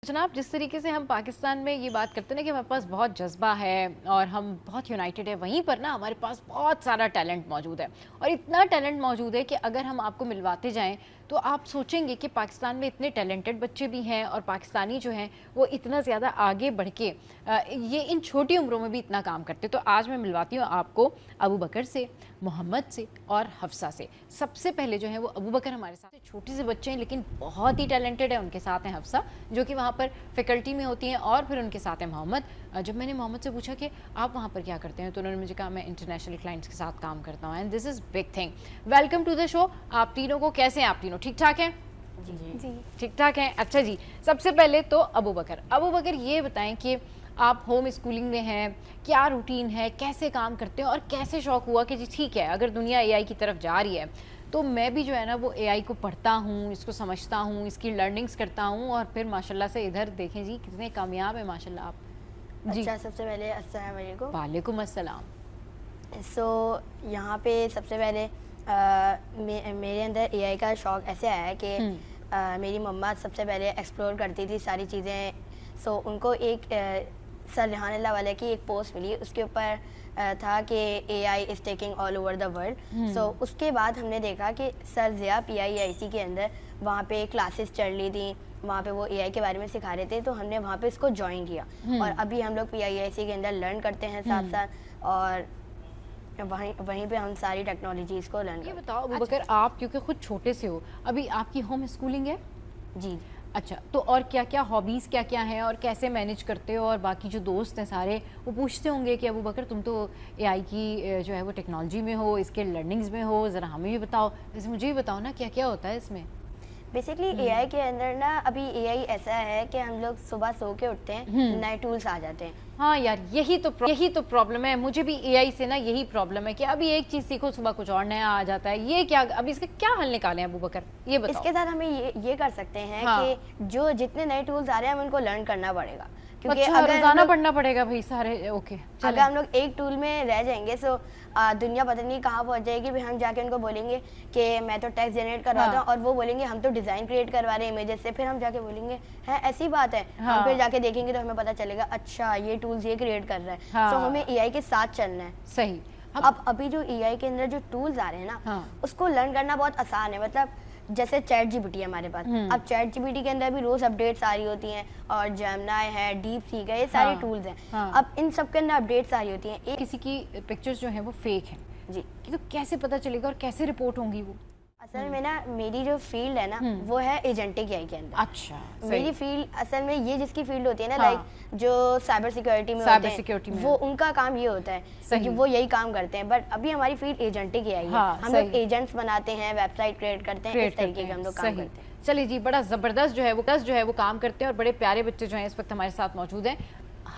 जनाब, जिस तरीके से हम पाकिस्तान में ये बात करते हैं ना कि हमारे पास बहुत जज्बा है और हम बहुत यूनाइटेड है, वहीं पर ना हमारे पास बहुत सारा टैलेंट मौजूद है और इतना टैलेंट मौजूद है कि अगर हम आपको मिलवाते जाएं तो आप सोचेंगे कि पाकिस्तान में इतने टैलेंटेड बच्चे भी हैं और पाकिस्तानी जो हैं वो इतना ज़्यादा आगे बढ़ के ये इन छोटी उम्रों में भी इतना काम करते। तो आज मैं मिलवाती हूँ आपको अबू बकर से, मोहम्मद से और हफ्सा से। सबसे पहले जो है वो अबू बकर हमारे साथ छोटे से बच्चे हैं लेकिन बहुत ही टैलेंटेड है। उनके साथ हैं हफ्सा जो कि वहाँ पर फैकल्टी में होती हैं और फिर उनके साथ है मोहम्मद। जब मैंने मोहम्मद से पूछा कि आप वहाँ पर क्या करते हैं तो उन्होंने मुझे कहा मैं इंटरनेशनल क्लाइंट्स के साथ काम करता हूँ and this is big thing. Welcome to the show. आप तीनों को कैसे हैं? आप तीनों ठीक ठाक हैं? जी ठीक ठाक हैं। अच्छा जी, सबसे पहले तो अबू बकर ये बताएं कि आप होम स्कूलिंग में हैं, क्या रूटीन है, कैसे काम करते हैं और कैसे शौक़ हुआ कि जी ठीक है अगर दुनिया एआई की तरफ जा रही है तो मैं भी जो है ना वो एआई को पढ़ता हूँ, इसको समझता हूँ, इसकी लर्निंग्स करता हूँ और फिर माशाल्लाह से इधर देखें जी कितने कामयाब है माशाल्लाह आप जी। अच्छा, सबसे पहले अस्सलाम वालेकुम। वालेकुम अस्सलाम। सो यहाँ पे सबसे पहले मेरे अंदर एआई का शौक़ ऐसे आया है कि मेरी मम्मा सबसे पहले एक्सप्लोर करती थी सारी चीज़ें। सो उनको एक सर रिहान अल्लाह वाले की एक पोस्ट मिली, उसके ऊपर था कि AI is taking all over the world. So उसके बाद हमने देखा कि सर ज़िया PIIC के अंदर वहाँ पे क्लासेस चल रही थी, वहाँ पे वो एआई के बारे में सिखा रहे थे, तो हमने वहाँ पे इसको ज्वाइन किया और अभी हम लोग PIIC के अंदर लर्न करते हैं साथ साथ और वहीं पे हम सारी टेक्नोलॉजीज़ को लर्न करते हैं। ये बताओ अबू बकर, आप क्योंकि खुद छोटे से हो, अभी आपकी होम स्कूलिंग है? जी। अच्छा, तो और क्या क्या हॉबीज़ क्या क्या हैं और कैसे मैनेज करते हो? और बाकी जो दोस्त हैं सारे वो पूछते होंगे कि अबू बकर तुम तो एआई की जो है वो टेक्नोलॉजी में हो, इसके लर्निंग्स में हो, ज़रा हमें भी बताओ। जैसे मुझे भी बताओ ना क्या क्या होता है इसमें। बेसिकली एआई के अंदर ना अभी एआई ऐसा है कि हम लोग सुबह सो के उठते हैं, नए टूल्स आ जाते हैं। हाँ यार, यही तो प्रॉब्लम है। मुझे भी एआई से ना यही प्रॉब्लम है कि अभी एक चीज़ सीखो सुबह कुछ और नया आ जाता है। ये क्या, अभी इसका क्या हल निकालें अबू बकर, ये बताओ। इसके साथ हमें ये कर सकते हैं कि जो जितने नए टूल्स आ रहे हैं हम उनको लर्न करना पड़ेगा, क्योंकि अगर रोजाना पढ़ना पड़ेगा भाई सारे। ओके, अगर हम लोग एक टूल में रह जाएंगे तो दुनिया पता नहीं कहाँ पहुँच जाएगी। भी हम जाके उनको बोलेंगे कि मैं तो टेक्स्ट जनरेट करवाता हूँ और वो बोलेंगे हम तो डिज़ाइन क्रिएट करवा रहे हैं इमेजेस से। फिर हम जाके बोलेंगे है ऐसी बात है, हम फिर जाके देखेंगे तो हमें पता चलेगा अच्छा ये टूल्स ये क्रिएट कर रहा है। तो हमें एआई के साथ चलना है। सही। अब अभी जो एआई के अंदर जो टूल्स आ रहे हैं ना उसको लर्न करना बहुत आसान है। मतलब जैसे चैट जीपीटी है हमारे पास, अब चैट जीपीटी के अंदर भी रोज अपडेट्स आ रही होती हैं और जेमिनी है, डीप सीक है, ये सारे टूल्स हैं। अब इन सब के अंदर अपडेट्स आ रही होती हैं। किसी की पिक्चर्स जो है वो फेक है जी, तो कैसे पता चलेगा और कैसे रिपोर्ट होंगी वो? असल में ना मेरी जो फील्ड है ना वो है एजेंटिक एआई के अंदर। अच्छा, मेरी फील्ड असल में ये जिसकी फील्ड होती है ना लाइक जो साइबर सिक्योरिटी में होते हैं वो उनका काम ये होता है कि वो यही काम करते हैं। बट अभी हमारी फील्ड एजेंटिक एआई है। हम लोग एजेंट्स बनाते हैं, वेबसाइट क्रिएट करते हैं, इस तरीके के हम लोग काम करते हैं। चलिए जी, बड़ा ज़बरदस्त जो है वो काम करते हैं और बड़े प्यारे बच्चे जो हैं इस वक्त हमारे साथ मौजूद हैं।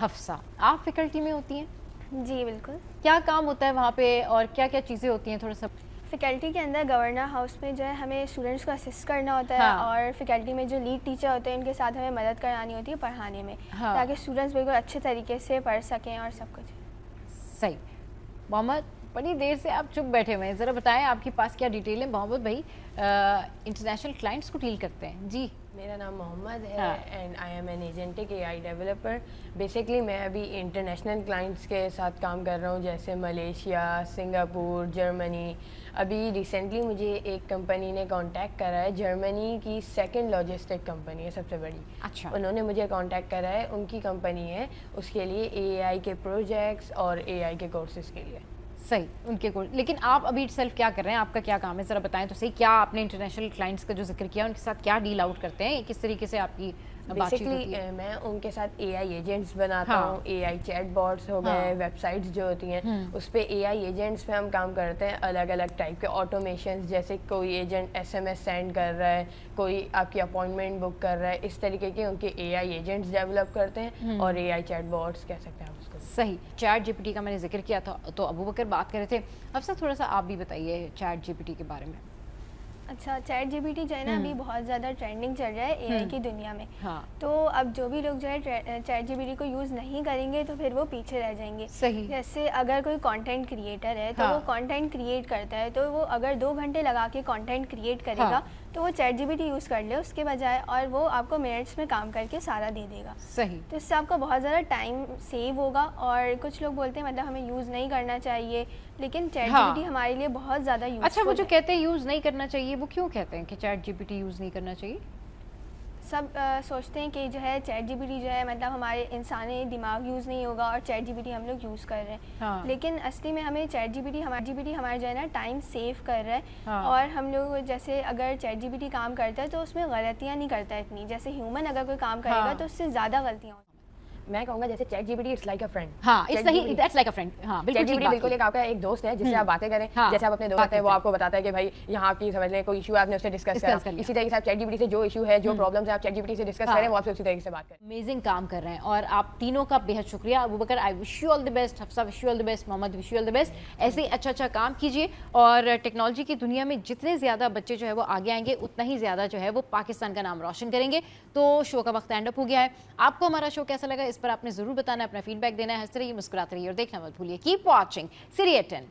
हफ्सा, आप फैकल्टी में होती हैं? जी बिल्कुल। क्या काम होता है वहाँ पे और क्या क्या चीज़ें होती हैं, थोड़ा सा? फैकल्टी के अंदर गवर्नर हाउस में जो है हमें स्टूडेंट्स को असिस्ट करना होता है और फैकल्टी में जो लीड टीचर होते हैं उनके साथ हमें मदद करानी होती है पढ़ाने में, ताकि स्टूडेंट्स बिल्कुल अच्छे तरीके से पढ़ सकें और सब कुछ। सही। मोहम्मद, बड़ी देर से आप चुप बैठे हुए हैं, ज़रा बताएं आपके पास क्या डिटेल है? मोहम्मद भाई इंटरनेशनल क्लाइंट्स को डील करते हैं जी। मेरा नाम मोहम्मद है and I am an agentic AI developer. Basically मैं अभी इंटरनेशनल क्लाइंट्स के साथ काम कर रहा हूँ, जैसे मलेशिया, सिंगापुर, जर्मनी। अभी रिसेंटली मुझे एक कंपनी ने कांटेक्ट करा है, जर्मनी की सेकंड लॉजिस्टिक कंपनी है सबसे बड़ी। अच्छा। उन्होंने मुझे कांटेक्ट करा है, उनकी कंपनी है, उसके लिए एआई के प्रोजेक्ट्स और एआई के कोर्सेज़ के लिए। सही, उनके कोर्स। लेकिन आप अभी सेल्फ क्या कर रहे हैं, आपका क्या काम है, ज़रा बताएं तो सही। क्या आपने इंटरनेशनल क्लाइंट्स का जो जिक्र किया उनके साथ क्या डील आउट करते हैं, किस तरीके से आपकी बेसिकली मैं उनके साथ एआई एजेंट्स बनाता हूँ। एआई चैट बॉट्स हो गए, वेबसाइट्स जो होती हैं उस पे एआई एजेंट्स पे हम काम करते हैं। अलग अलग टाइप के ऑटोमेशंस, जैसे कोई एजेंट एसएमएस सेंड कर रहा है, कोई आपकी अपॉइंटमेंट बुक कर रहा है, इस तरीके के उनके एआई एजेंट्स डेवलप करते हैं और एआई चैट बॉट्स कह सकते हैं आप उसको। सही। चैट जीपीटी का मैंने जिक्र किया था तो अबू बकर बात कर रहे थे। अब सर थोड़ा सा आप भी बताइए चैट जीपीटी के बारे में। अच्छा, चैट जीपीटी जो है ना अभी बहुत ज़्यादा ट्रेंडिंग चल रहा है एआई की दुनिया में। तो अब जो भी लोग जो है चैट जीपीटी को यूज़ नहीं करेंगे तो फिर वो पीछे रह जाएंगे। सही। जैसे अगर कोई कंटेंट क्रिएटर है तो वो कंटेंट क्रिएट करता है, तो वो अगर 2 घंटे लगा के कंटेंट क्रिएट करेगा تو وہ ChatGPT use کر لے اس کے بجائے, اور وہ آپ کو منٹس میں کام کر کے سارا دے دے گا. صحیح. تو اس سے آپ کا بہت زیادہ ٹائم سیو ہوگا. اور کچھ لوگ بولتے ہیں مطلب ہمیں یوز نہیں کرنا چاہیے, لیکن چیٹ جی پی ٹی ہمارے لیے بہت زیادہ یوز. اچھا, وہ جو کہتے ہیں یوز نہیں کرنا چاہیے, وہ کیوں کہتے ہیں کہ ChatGPT use نہیں کرنا چاہیے؟ سب سوچتے ہیں کہ جو ہے چیٹ جی پی ٹی جو ہے مطلب ہمارے انسانی دماغ یوز نہیں ہوگا اور چیٹ جی پی ٹی ہم لوگ یوز کر رہے ہیں. لیکن اصلی میں ہمیں چیٹ جی پی ٹی ہمارا جو ہے نا ٹائم سیو کر رہا ہے. اور ہم لوگ جیسے اگر چیٹ جی پی ٹی کام کرتا ہے تو اس میں غلطیاں نہیں کرتا اتنی, جیسے ہیومن اگر کوئی کام کرے گا تو اس سے زیادہ غلطیاں ہوتی ہیں. میں کہوں گا جیسے ChatGPT it's like a friend. ہاں, اٹس لائک اے فرینڈ. ہاں, چیٹ جی پی ٹی بالکل ایک آپ کا ایک دوست ہے جس سے آپ باتیں کریں, جیسے آپ اپنے دوست ہیں وہ آپ کو بتاتا ہے کہ بھائی یہاں آپ کی سمجھ لیں کوئی ایشو آپ نے اس سے ڈسکس کرا, اسی طریقے سے آپ چیٹ جی پی ٹی سے جو ایشو ہے جو پرابلمس ہیں آپ چیٹ جی پی ٹی سے ڈسکس کریں, وہ آپ سے اسی طریقے سے بات کریں. امیزنگ کام کر رہے ہیں اور آپ تینوں کا بہت شکریہ. Abu Bakr I wish you all the best, Hafsa wish you all the best, Muhammad wish you all the best. ایسے ہی اچھا کام کیجیے اور ٹیکنالوجی کی دنیا میں جتنے زیادہ بچے جو ہے وہ آگے آئیں گے اتنا ہی زیادہ جو ہے وہ پاکستان کا نام روشن کریں گے. تو شو کا وقت اینڈ اپ ہو گیا ہے. آپ کو ہمارا شو کیسا لگا اس پر آپ نے ضرور بتانا ہے, اپنا فیڈ بیک دینا ہے. ہنستے رہیے, مسکراتے رہیے اور دیکھنا مت بھولیے. کیپ واچنگ سری 18.